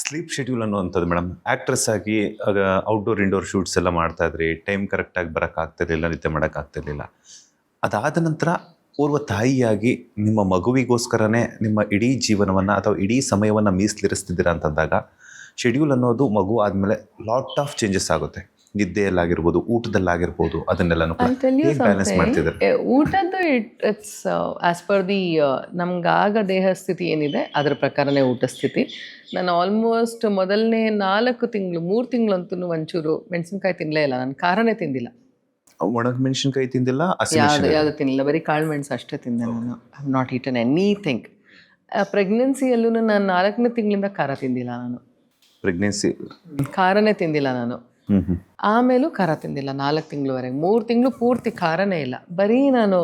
Sleep schedule ಅನ್ನುವಂಥದ್ದು madam, actress ಆಗಿ ಆಗ ಔಟ್ಡೋರ್ ಇಂಡೋರ್ ಶೂಟ್ಸ್ ಎಲ್ಲ ಮಾಡ್ತಾ ಇದ್ರಿ, ಟೈಮ್ ಕರೆಕ್ಟಾಗಿ ಬರೋಕ್ಕಾಗ್ತಿರ್ಲಿಲ್ಲ, ನಿದ್ದೆ ಮಾಡೋಕ್ಕಾಗ್ತಿರ್ಲಿಲ್ಲ. ಅದಾದ ನಂತರ ಓರ್ವ ತಾಯಿಯಾಗಿ ನಿಮ್ಮ ಮಗುವಿಗೋಸ್ಕರನೇ ನಿಮ್ಮ ಇಡೀ ಜೀವನವನ್ನು ಅಥವಾ ಇಡೀ ಸಮಯವನ್ನು ಮೀಸಲಿರಿಸ್ತಿದ್ದೀರಾ ಅಂತಂದಾಗ ಶೆಡ್ಯೂಲ್ ಅನ್ನೋದು ಮಗು ಆದಮೇಲೆ ಲಾಟ್ ಆಫ್ ಚೇಂಜಸ್ ಆಗುತ್ತೆ. ನಿದ್ದೆಯಲ್ಲಾಗಿರ್ಬೋದು, ಊಟದಲ್ಲಾಗಿರ್ಬೋದು, ಅದನ್ನೆಲ್ಲನೂ ಬ್ಯಾಲೆನ್ಸ್ ಮಾಡ್ತಿದ್ದಾರೆ. ಊಟದ್ದು ಇಟ್ಸ್ ಆಸ್ ಪರ್ ದಿ ನಮ್ಗಾಗ ದೇಹ ಸ್ಥಿತಿ ಏನಿದೆ ಅದ್ರ ಪ್ರಕಾರನೇ ಊಟ ಸ್ಥಿತಿ. ನಾನು ಆಲ್ಮೋಸ್ಟ್ ಮೊದಲನೇ 4 ತಿಂಗಳು 3 ತಿಂಗಳಂತೂ ಒಂಚೂರು ಮೆಣಸಿನ್ಕಾಯಿ ತಿನ್ನಲೇ ಇಲ್ಲ. ನಾನು ಖಾರನೇ ತಿಂದಿಲ್ಲ, ಒಣಗ ಮೆಣಸಿನ್ಕಾಯಿ ತಿಂದಿಲ್ಲ, ಯಾವುದು ತಿನ್ನಿಲ್ಲ, ಬರೀ ಕಾಳು ಮೆಣಸು ಅಷ್ಟೇ ತಿಂದೆ ನಾನು. I have not eaten anything. ಪ್ರೆಗ್ನೆನ್ಸಿಯಲ್ಲೂ ನಾನು 4ನೇ ತಿಂಗಳಿಂದ ಖಾರ ತಿಂದಿಲ್ಲ. ನಾನು ಪ್ರೆಗ್ನೆನ್ಸಿ ಖಾರನೇ ತಿಂದಿಲ್ಲ ನಾನು. ಆಮೇಲೂ ಖಾರ ತಿಂದಿಲ್ಲ 4 ತಿಂಗಳವರೆಗೆ. 3 ತಿಂಗಳು ಪೂರ್ತಿ ಖಾರನೇ ಇಲ್ಲ, ಬರೀ ನಾನು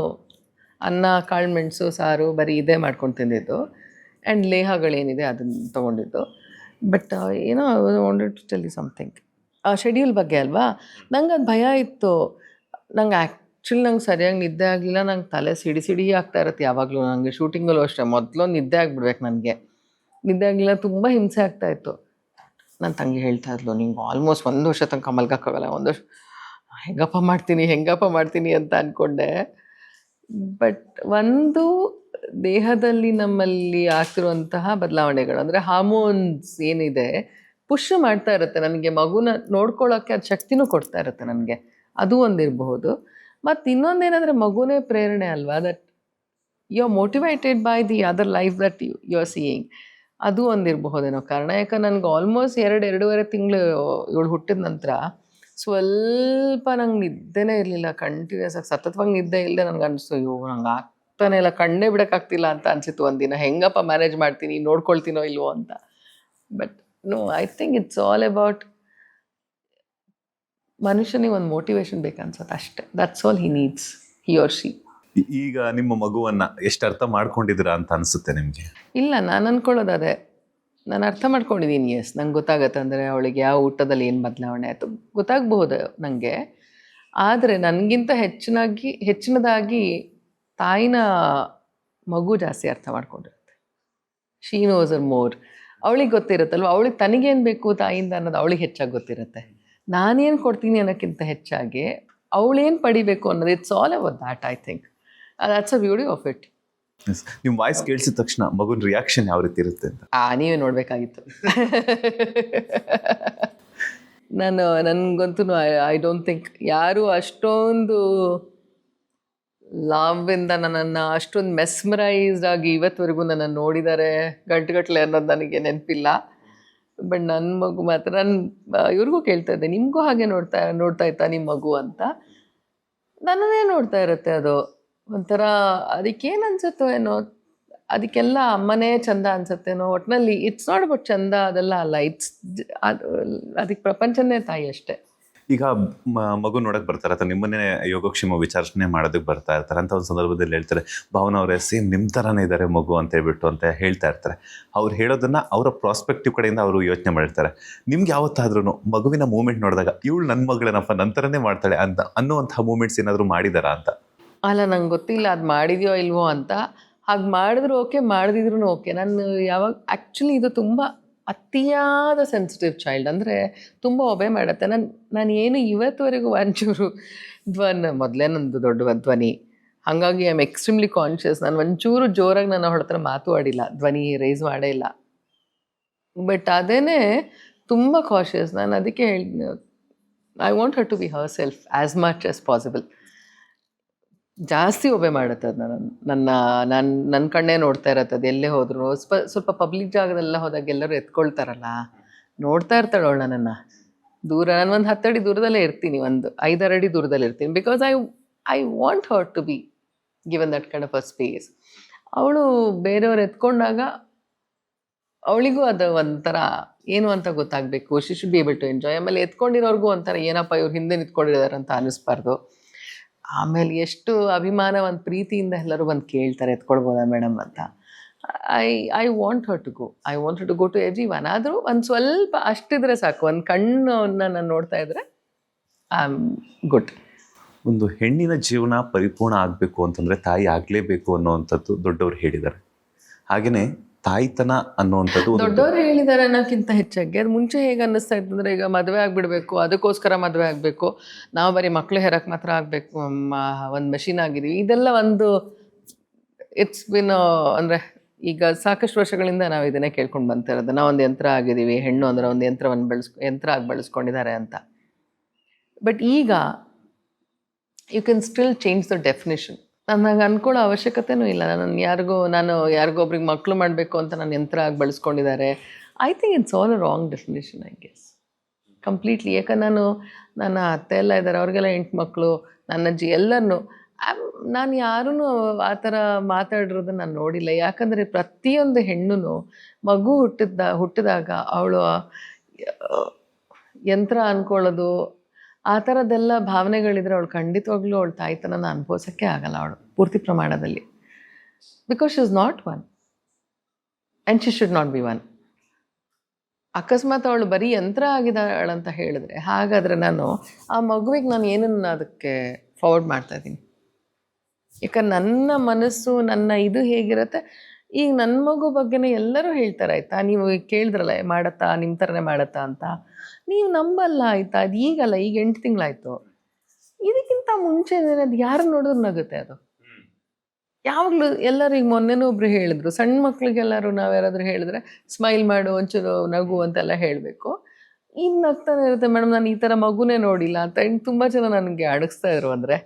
ಅನ್ನ, ಕಾಳು ಮೆಣಸು, ಸಾರು, ಬರೀ ಇದೇ ಮಾಡ್ಕೊಂಡು ತಿಂದಿದ್ದು. ಆ್ಯಂಡ್ ಲೇಹಗಳೇನಿದೆ ಅದನ್ನು ತೊಗೊಂಡಿದ್ದು. ಬಟ್ ಏನೋ I wanted to tell you something. Schedule ಬಗ್ಗೆ ಅಲ್ವಾ, ನಂಗೆ ಅದು ಭಯ ಇತ್ತು. ನಂಗೆ ಆ್ಯಕ್ಚುಲಿ ನಂಗೆ ಸರಿಯಾಗಿ ನಿದ್ದೆ ಆಗಲಿಲ್ಲ. ನಂಗೆ ತಲೆ ಸಿಡಿ ಆಗ್ತಾ ಇರುತ್ತೆ ಯಾವಾಗಲೂ. ನನಗೆ ಶೂಟಿಂಗಲ್ಲೂ ಅಷ್ಟೇ ಮೊದಲೊಂದು ನಿದ್ದೆ ಆಗಿಬಿಡ್ಬೇಕು. ನನಗೆ ನಿದ್ದೆ ಆಗಲಿಲ್ಲ, ತುಂಬ ಹಿಂಸೆ ಆಗ್ತಾಯಿತ್ತು. ನನ್ನ ತಂಗಿ ಹೇಳ್ತಾ ಇದ್ಲು, ನಿಂಗೆ ಆಲ್ಮೋಸ್ಟ್ 1 ವರ್ಷ ತನಕ ಮಲ್ಗೋಕ್ಕಾಗಲ್ಲ, 1 ವರ್ಷ ಹೆಂಗಪ್ಪ ಮಾಡ್ತೀನಿ ಅಂತ ಅಂದ್ಕೊಂಡೆ. ಬಟ್ ಒಂದು ದೇಹದಲ್ಲಿ ನಮ್ಮಲ್ಲಿ ಆಗ್ತಿರುವಂತಹ ಬದಲಾವಣೆಗಳು, ಅಂದರೆ ಹಾರ್ಮೋನ್ಸ್ ಏನಿದೆ ಪುಷ್ ಮಾಡ್ತಾ ಇರುತ್ತೆ ನನಗೆ. ಮಗುನ ನೋಡ್ಕೊಳ್ಳೋಕ್ಕೆ ಅದು ಶಕ್ತಿನೂ ಕೊಡ್ತಾ ಇರುತ್ತೆ ನನಗೆ. ಅದು ಒಂದಿರಬಹುದು. ಮತ್ತು ಇನ್ನೊಂದೇನೆಂದರೆ ಮಗುನೇ ಪ್ರೇರಣೆ ಅಲ್ವಾ, that you are motivated by the other life that you are seeing. ಅದು ಒಂದಿರಬಹುದೇನೋ ಕಾರಣ. ಯಾಕಂದ್ರೆ ನನಗೆ ಆಲ್ಮೋಸ್ಟ್ 2-2.5 ತಿಂಗಳು ಇವಳು ಹುಟ್ಟಿದ ನಂತರ ಸ್ವಲ್ಪ ನಂಗೆ ನಿದ್ದೆನೇ ಇರಲಿಲ್ಲ. ಕಂಟಿನ್ಯೂಸ್ ಆಗಿ ಸತತವಾಗಿ ನಿದ್ದೆ ಇಲ್ಲದೆ ನನಗೆ ಅನಿಸ್ತು, ಅಯ್ಯೋ ನಂಗೆ ಆಗ್ತಾನೆ ಇಲ್ಲ, ಕಣ್ಣೇ ಬಿಡೋಕ್ಕಾಗ್ತಿಲ್ಲ ಅಂತ ಅನಿಸಿತ್ತು ಒಂದಿನ. ಹೆಂಗಪ್ಪ ಮ್ಯಾನೇಜ್ ಮಾಡ್ತೀನಿ, ನೋಡ್ಕೊಳ್ತೀನೋ ಇಲ್ವೋ ಅಂತ. But no, I think it's all about ಮನುಷ್ಯನಿಗೆ ಒಂದು ಮೋಟಿವೇಶನ್ ಬೇಕನ್ಸುತ್ತೆ ಅಷ್ಟೇ. That's all he needs, he or she. ಈಗ ನಿಮ್ಮ ಮಗುವನ್ನು ಎಷ್ಟು ಅರ್ಥ ಮಾಡ್ಕೊಂಡಿದ್ದೀರಾ ಅಂತ ಅನಿಸುತ್ತೆ ನಿಮಗೆ? ಇಲ್ಲ, ನಾನು ಅಂದ್ಕೊಳ್ಳೋದು ಅದೇ, ನಾನು ಅರ್ಥ ಮಾಡ್ಕೊಂಡಿದ್ದೀನಿ. ಎಸ್, ನಂಗೆ ಗೊತ್ತಾಗತ್ತೆ. ಅಂದರೆ ಅವಳಿಗೆ ಯಾವ ಊಟದಲ್ಲಿ ಏನು ಬದಲಾವಣೆ ಆಯಿತು ಗೊತ್ತಾಗಬಹುದು ನನಗೆ. ಆದರೆ ನನಗಿಂತ ಹೆಚ್ಚಿನದಾಗಿ ತಾಯಿನ ಮಗು ಜಾಸ್ತಿ ಅರ್ಥ ಮಾಡ್ಕೊಂಡಿರುತ್ತೆ. She knows her more. ಅವಳಿಗೆ ಗೊತ್ತಿರುತ್ತಲ್ವ, ಅವಳಿಗೆ ತನಗೇನು ಬೇಕು ತಾಯಿಯಿಂದ ಅನ್ನೋದು ಅವಳಿಗೆ ಹೆಚ್ಚಾಗಿ ಗೊತ್ತಿರುತ್ತೆ. ನಾನೇನು ಕೊಡ್ತೀನಿ ಅನ್ನೋಕ್ಕಿಂತ ಹೆಚ್ಚಾಗಿ ಅವಳೇನು ಪಡಿಬೇಕು ಅನ್ನೋದು, it's all about that. I think that's a beauty of it. ನಿಮ್ಮ ವಾಯ್ಸ್ ಕೇಳಿಸಿದ ತಕ್ಷಣ ಮಗುನ ರಿಯಾಕ್ಷನ್ ಯಾವ ರೀತಿ ಇರುತ್ತೆ ಅಂತ ನೀವೇ ನೋಡಬೇಕಾಗಿತ್ತು. ನನಗಂತೂ ಐ ಡೋಂಟ್ ಥಿಂಕ್ ಯಾರು ಅಷ್ಟೊಂದು ಲಾವಿಂದ ನನ್ನನ್ನು ಅಷ್ಟೊಂದು ಮೆಸ್ಮರೈಸ್ಡ್ ಆಗಿ ಇವತ್ತುವರೆಗೂ ನನ್ನನ್ನು ನೋಡಿದ್ದಾರೆ ಗಂಟೆಗಟ್ಟಲೆ ಅನ್ನೋದು ನನಗೆ ನೆನಪಿಲ್ಲ. ಬಟ್ ನನ್ನ ಮಗು ಮಾತ್ರ, ನಾನು ಇವ್ರಿಗೂ ಕೇಳ್ತಾ ಇದ್ದೆ, ನಿಮಗೂ ಹಾಗೆ ನೋಡ್ತಾ ಇತ್ತಾ ನಿಮ್ಮ ಮಗು ಅಂತ. ನನ್ನನ್ನೇ ನೋಡ್ತಾ ಇರುತ್ತೆ ಅದು. ಒಂಥರ ಅದಕ್ಕೇನು ಅನ್ಸುತ್ತೋ ಏನೋ, ಅದಕ್ಕೆಲ್ಲ ಅಮ್ಮನೇ ಚಂದ ಅನ್ಸುತ್ತೇನೋ. ಒಟ್ಟಿನಲ್ಲಿ ಇಟ್ಸ್ ನಾಟ್ ಅಬೌಟ್ ಚಂದ, ಅದೆಲ್ಲ ಅಲ್ಲ. ಅದಕ್ಕೆ ಪ್ರಪಂಚನೇ ತಾಯಿ ಅಷ್ಟೇ. ಈಗ ಮಗು ನೋಡಕ್ಕೆ ಬರ್ತಾರೆ ಅಥವಾ ನಿಮ್ಮನ್ನೇ ಯೋಗಕ್ಷೇಮ ವಿಚಾರಣೆ ಮಾಡೋದಕ್ಕೆ ಬರ್ತಾ ಇರ್ತಾರೆ. ಅಂತ ಒಂದು ಸಂದರ್ಭದಲ್ಲಿ ಹೇಳ್ತಾರೆ, ಭಾವನ ಅವರೇ ಸೇಮ್ ನಿಮ್ಮ ಥರನೇ ಇದ್ದಾರೆ ಮಗು ಅಂತ ಹೇಳ್ತಾ ಇರ್ತಾರೆ. ಅವ್ರು ಹೇಳೋದನ್ನು ಅವರ ಪ್ರಾಸ್ಪೆಕ್ಟಿವ್ ಕಡೆಯಿಂದ ಅವರು ಯೋಚನೆ ಮಾಡಿರ್ತಾರೆ. ನಿಮ್ಗೆ ಯಾವತ್ತಾದ್ರೂ ಮಗುವಿನ ಮೂಮೆಂಟ್ ನೋಡಿದಾಗ ಇವಳು ನನ್ನ ಮಗಳೇನಪ್ಪ, ನನ್ನ ಥರನೇ ಮಾಡ್ತಾಳೆ ಅಂತ ಅನ್ನುವಂಥ ಮೂಮೆಂಟ್ಸ್ ಏನಾದರೂ ಮಾಡಿದಾರಾ ಅಂತ? ಅಲ್ಲ, ನಂಗೆ ಗೊತ್ತಿಲ್ಲ ಅದು ಮಾಡಿದೆಯೋ ಇಲ್ವೋ ಅಂತ. ಹಾಗೆ ಮಾಡಿದ್ರು ಓಕೆ, ಮಾಡದಿದ್ರು ಓಕೆ. ನಾನು ಯಾವಾಗ ಆ್ಯಕ್ಚುಲಿ ಇದು ತುಂಬ ಅತಿಯಾದ ಸೆನ್ಸಿಟಿವ್ ಚೈಲ್ಡ್, ಅಂದರೆ ತುಂಬ ಒಬೆ ಮಾಡುತ್ತೆ. ನಾನು ಏನು ಇವತ್ತುವರೆಗೂ ಒಂಚೂರು ಮೊದಲೇ ನಂದು ದೊಡ್ಡ ಧ್ವನಿ, ಹಾಗಾಗಿ ಐ ಆಮ್ ಎಕ್ಸ್ಟ್ರೀಮ್ಲಿ ಕಾನ್ಷಿಯಸ್. ನಾನು ಒಂಚೂರು ಜೋರಾಗಿ ನಾನು ಅವಳ ಹತ್ರ ಮಾತು ಆಡಿಲ್ಲ, ಧ್ವನಿ ರೈಸ್ ಮಾಡೇ ಇಲ್ಲ. ಬಟ್ ಅದೇನೇ ತುಂಬ ಕಾನ್ಷಿಯಸ್. ನಾನು ಅದಕ್ಕೆ I want her to be herself as much as possible. ಜಾಸ್ತಿ ಒಬೆ ಮಾಡುತ್ತೆ ಅದು. ನನ್ನ ಕಣ್ಣೇ ನೋಡ್ತಾ ಇರತ್ತೆ ಅದು. ಎಲ್ಲೇ ಹೋದ್ರು ಸ್ವಲ್ಪ ಪಬ್ಲಿಕ್ ಜಾಗದೆಲ್ಲ ಹೋದಾಗ ಎಲ್ಲರೂ ಎತ್ಕೊಳ್ತಾರಲ್ಲ, ನೋಡ್ತಾ ಇರ್ತಾಳೆ ಅವಳು ನನ್ನನ್ನು ದೂರ. ನಾನು ಒಂದು 10 ಅಡಿ ದೂರದಲ್ಲೇ ಇರ್ತೀನಿ, ಒಂದು 5-6 ಅಡಿ ದೂರದಲ್ಲಿ ಇರ್ತೀನಿ. Because I want her to be given that kind of a space. ಅವಳು ಬೇರೆಯವ್ರು ಎತ್ಕೊಂಡಾಗ ಅವಳಿಗೂ ಅದು ಒಂಥರ ಏನು ಅಂತ ಗೊತ್ತಾಗಬೇಕು. She should be able to enjoy. ಆಮೇಲೆ ಎತ್ಕೊಂಡಿರೋರ್ಗೂ ಒಂಥರ ಏನಪ್ಪ ಇವ್ರು ಹಿಂದೆ ನಿಂತ್ಕೊಂಡಿದ್ದಾರೆ ಅಂತ ಅನ್ನಿಸ್ಬಾರ್ದು. ಆಮೇಲೆ ಎಷ್ಟು ಅಭಿಮಾನ, ಒಂದು ಪ್ರೀತಿಯಿಂದ ಎಲ್ಲರೂ ಬಂದು ಕೇಳ್ತಾರೆ, ಎತ್ಕೊಳ್ಬೋದಾ ಮೇಡಮ್ ಅಂತ. I want her to go. I want to go to everyone. ಆದರೂ ಒಂದು ಸ್ವಲ್ಪ ಅಷ್ಟಿದ್ರೆ ಸಾಕು, ಒಂದು ಕಣ್ಣನ್ನು ನಾನು ನೋಡ್ತಾ ಇದ್ರೆ ಐ ಆಮ್ ಗುಡ್. ಒಂದು ಹೆಣ್ಣಿನ ಜೀವನ ಪರಿಪೂರ್ಣ ಆಗಬೇಕು ಅಂತಂದರೆ ತಾಯಿ ಆಗಲೇಬೇಕು ಅನ್ನೋವಂಥದ್ದು ದೊಡ್ಡವರು ಹೇಳಿದ್ದಾರೆ. ಹಾಗೆಯೇ ತಾಯ್ತನ ಅನ್ನುವಂಥದ್ದು ಒಂದು ದೊಡ್ಡವ್ರು ಹೇಳಿದಾರೆ ಅನ್ನೋಕ್ಕಿಂತ ಹೆಚ್ಚಾಗಿ ಅದು ಮುಂಚೆ ಹೇಗೆ ಅನ್ನಿಸ್ತಾ ಇತ್ತಂದ್ರೆ ಈಗ ಮದುವೆ ಆಗಿಬಿಡ್ಬೇಕು, ಅದಕ್ಕೋಸ್ಕರ ಮದುವೆ ಆಗಬೇಕು, ನಾವು ಬರೀ ಮಕ್ಳು ಹೆರಕ್ಕೆ ಮಾತ್ರ ಆಗಬೇಕು, ಒಂದು ಮೆಷಿನ್ ಆಗಿದ್ದೀವಿ, ಇದೆಲ್ಲ ಒಂದು ಇಟ್ಸ್ ಬಿನ್ ಅಂದರೆ ಈಗ ಸಾಕಷ್ಟು ವರ್ಷಗಳಿಂದ ನಾವು ಇದನ್ನೇ ಕೇಳ್ಕೊಂಡು ಬಂತಿರೋದು. ನಾವು ಒಂದು ಯಂತ್ರ ಆಗಿದ್ದೀವಿ, ಹೆಣ್ಣು ಅಂದರೆ ಒಂದು ಯಂತ್ರವನ್ನು ಯಂತ್ರ ಆಗಿ ಬಳಸ್ಕೊಂಡಿದ್ದಾರೆ ಅಂತ. ಬಟ್ ಈಗ you can still change the definition. ನನಗೆ ಅಂದ್ಕೊಳ್ಳೋ ಅವಶ್ಯಕತೆನೂ ಇಲ್ಲ. ನಾನು ಯಾರಿಗೊಬ್ರಿಗೆ ಮಕ್ಕಳು ಮಾಡಬೇಕು ಅಂತ ನಾನು ಯಂತ್ರ ಆಗಿ ಬಳಸ್ಕೊಂಡಿದ್ದಾರೆ. I think it's all a wrong definition, I guess completely. ಯಾಕಂದ್ರೆ ನನ್ನ ಅತ್ತೆ ಎಲ್ಲ ಇದ್ದಾರೆ, ಅವ್ರಿಗೆಲ್ಲ 8 ಮಕ್ಕಳು, ನನ್ನ ಅಜ್ಜಿ ಎಲ್ಲರನ್ನೂ. ನಾನು ಯಾರೂ ಆ ಥರ ಮಾತಾಡಿರೋದು ನಾನು ನೋಡಿಲ್ಲ. ಯಾಕಂದರೆ ಪ್ರತಿಯೊಂದು ಹೆಣ್ಣು ಮಗು ಹುಟ್ಟಿದಾಗ ಅವಳು ಯಂತ್ರ ಅಂದ್ಕೊಳ್ಳೋದು ಆ ಥರದ್ದೆಲ್ಲ ಭಾವನೆಗಳಿದ್ರೆ ಅವಳು ಖಂಡಿತವಾಗ್ಲೂ ಅವಳು ತಾಯ್ತನನ ಅನುಭವಿಸೋಕ್ಕೆ ಆಗಲ್ಲ ಅವಳು ಪೂರ್ತಿ ಪ್ರಮಾಣದಲ್ಲಿ. Because she is not one and she should not be one. ಅಕಸ್ಮಾತ್ ಅವಳು ಬರೀ ಯಂತ್ರ ಆಗಿದ್ದಾಳಂತ ಹೇಳಿದ್ರೆ ಹಾಗಾದರೆ ನಾನು ಆ ಮಗುವಿಗೆ ನಾನು ಏನನ್ನು ಅದಕ್ಕೆ ಫಾರ್ವರ್ಡ್ ಮಾಡ್ತಾಯಿದ್ದೀನಿ. ಯಾಕಂದ್ರೆ ನನ್ನ ಮನಸ್ಸು ನನ್ನ ಇದು ಹೇಗಿರುತ್ತೆ, ಈಗ ನನ್ನ ಮಗು ಬಗ್ಗೆನೇ ಎಲ್ಲರೂ ಹೇಳ್ತಾರೆ ಆಯಿತಾ. ನೀವು ಕೇಳಿದ್ರಲ್ಲ ಮಾಡತ್ತಾ ನಿಮ್ಮ ಥರನೇ ಮಾಡತ್ತಾ ಅಂತ, ನೀವು ನಂಬಲ್ಲ ಆಯಿತಾ. ಅದು ಈಗಲ್ಲ, ಈಗ 8 ತಿಂಗಳಾಯಿತು. ಇದಕ್ಕಿಂತ ಮುಂಚೆ ಅದು ಯಾರು ನೋಡಿದ್ರು ನಗುತ್ತೆ ಅದು. ಯಾವಾಗಲೂ ಎಲ್ಲರೂ ಈಗ ಮೊನ್ನೆನೂ ಒಬ್ರು ಹೇಳಿದ್ರು, ಸಣ್ಣ ಮಕ್ಳಿಗೆಲ್ಲರೂ ನಾವು ಯಾರಾದರೂ ಹೇಳಿದ್ರೆ ಸ್ಮೈಲ್ ಮಾಡು, ಒಂಚೂರು ನಗು ಅಂತೆಲ್ಲ ಹೇಳಬೇಕು. ಈಗ ನಗ್ತಾನೆ ಇರುತ್ತೆ ಮೇಡಮ್, ನಾನು ಈ ಥರ ಮಗುನೇ ನೋಡಿಲ್ಲ ಅಂತ. ತುಂಬ ಜನ ನನಗೆ ಅಡಗಿಸ್ತಾ ಇದ್ರು. ಅಂದರೆ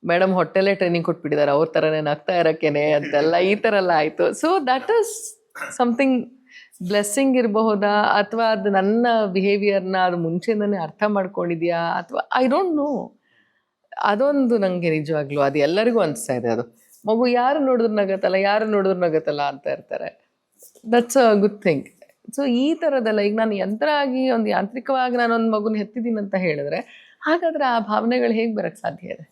ಮೇಡಮ್ ಹೊಟ್ಟೆಲ್ಲೇ ಟ್ರೈನಿಂಗ್ ಕೊಟ್ಬಿಟ್ಟಿದ್ದಾರೆ, ಅವ್ರ ಥರನೇ ನಗ್ತಾ ಇರೋಕ್ಕೇನೆ ಅಂತೆಲ್ಲ ಈ ಥರ ಎಲ್ಲ ಆಯಿತು. So that is something blessing ಇರಬಹುದಾ, ಅಥವಾ ಅದು ನನ್ನ ಬಿಹೇವಿಯರ್ನ ಅದು ಮುಂಚೆಯಿಂದನೇ ಅರ್ಥ ಮಾಡ್ಕೊಂಡಿದ್ಯಾ, ಅಥವಾ ಐ ಡೋಂಟ್ ನೋ. ಅದೊಂದು ನನಗೆ ನಿಜವಾಗ್ಲೂ ಅದು ಎಲ್ಲರಿಗೂ ಅನಿಸ್ತಾ ಇದೆ. ಅದು ಮಗು ಯಾರು ನೋಡಿದ್ರು ನಗತ್ತಲ್ಲ ಅಂತ ಇರ್ತಾರೆ. That's a good thing. So ಈ ಥರದ್ದೆಲ್ಲ ಈಗ ನಾನು ಯಂತ್ರ ಆಗಿ ಒಂದು ಯಾಂತ್ರಿಕವಾಗಿ ನಾನೊಂದು ಮಗುನ ಹೆತ್ತಿದ್ದೀನಿ ಅಂತ ಹೇಳಿದ್ರೆ ಹಾಗಾದರೆ ಆ ಭಾವನೆಗಳು ಹೇಗೆ ಬರೋಕ್ಕೆ ಸಾಧ್ಯ ಇದೆ?